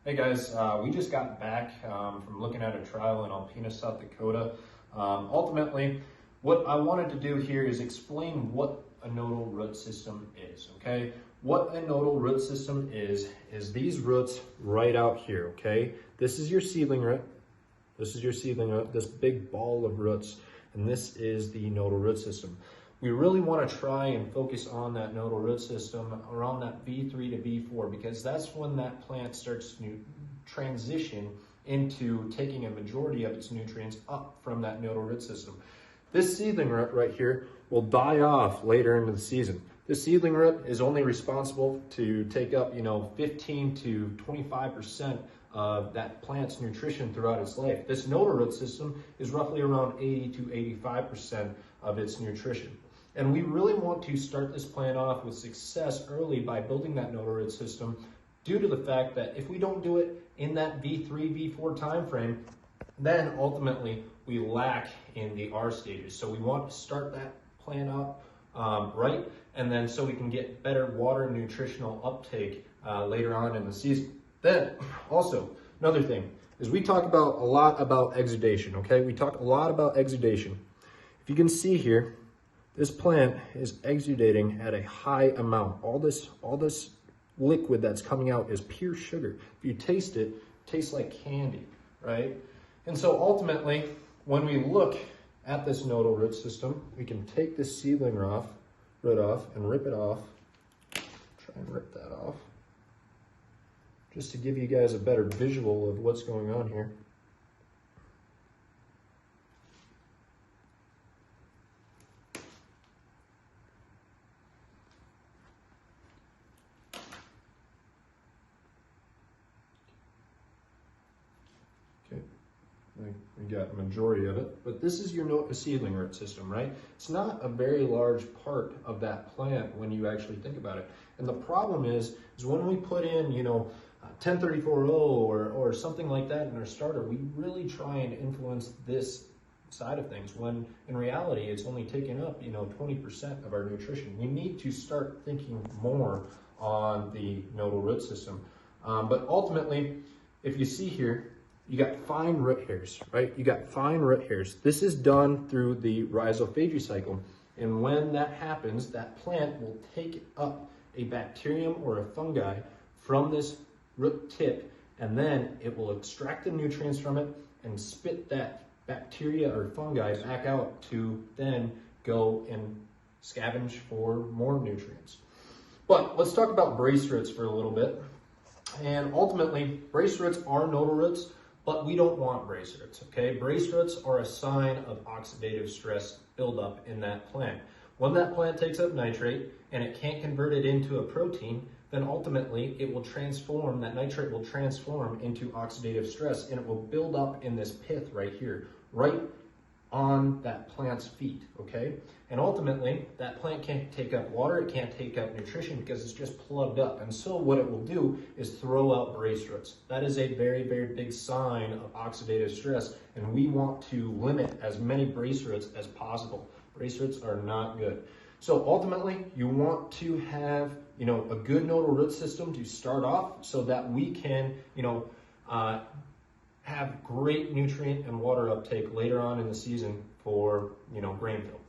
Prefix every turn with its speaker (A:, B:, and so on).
A: Hey guys, we just got back from looking at a trial in Alpena, South Dakota. Ultimately, what I wanted to do here is explain what a nodal root system is, okay? What a nodal root system is these roots right out here, okay? This is your seedling root. This is your seedling root, this big ball of roots, and this is the nodal root system. We really want to try and focus on that nodal root system around that V3 to V4 because that's when that plant starts to transition into taking a majority of its nutrients up from that nodal root system. This seedling root right here will die off later into the season. This seedling root is only responsible to take up, 15 to 25% of that plant's nutrition throughout its life. This nodal root system is roughly around 80 to 85% of its nutrition. And we really want to start this plant off with success early by building that nodal root system due to the fact that if we don't do it in that V3, V4 time frame, then ultimately we lack in the R stages. So we want to start that plant up right, and then so we can get better water and nutritional uptake later on in the season. Then also, another thing is we talk a lot about exudation, okay? We talk a lot about exudation. If you can see here, this plant is exudating at a high amount. All this liquid that's coming out is pure sugar. If you taste it, it tastes like candy, right? And so ultimately, when we look at this nodal root system, we can take this seedling root off and rip it off. Try and rip that off. Just to give you guys a better visual of what's going on here. We got a majority of it, but this is your seedling root system, right? It's not a very large part of that plant when you actually think about it. And the problem is when we put in, 1034O or something like that in our starter, we really try and influence this side of things when in reality it's only taking up 20% of our nutrition. We need to start thinking more on the nodal root system. But ultimately, if you see here, you got fine root hairs, right? You got fine root hairs. This is done through the rhizophagy cycle. And when that happens, that plant will take up a bacterium or a fungi from this root tip, and then it will extract the nutrients from it and spit that bacteria or fungi back out to then go and scavenge for more nutrients. But let's talk about brace roots for a little bit. And ultimately, brace roots are nodal roots, but we don't want brace roots, okay? Brace roots are a sign of oxidative stress buildup in that plant. When that plant takes up nitrate and it can't convert it into a protein, then ultimately it will transform, that nitrate will transform into oxidative stress, and it will build up in this pith right here, right on that plant's feet, okay? And ultimately, that plant can't take up water, it can't take up nutrition because it's just plugged up. And so what it will do is throw out brace roots. That is a very, very big sign of oxidative stress, and we want to limit as many brace roots as possible. Brace roots are not good. So ultimately, you want to have, a good nodal root system to start off so that we can, have great nutrient and water uptake later on in the season for, grain fill.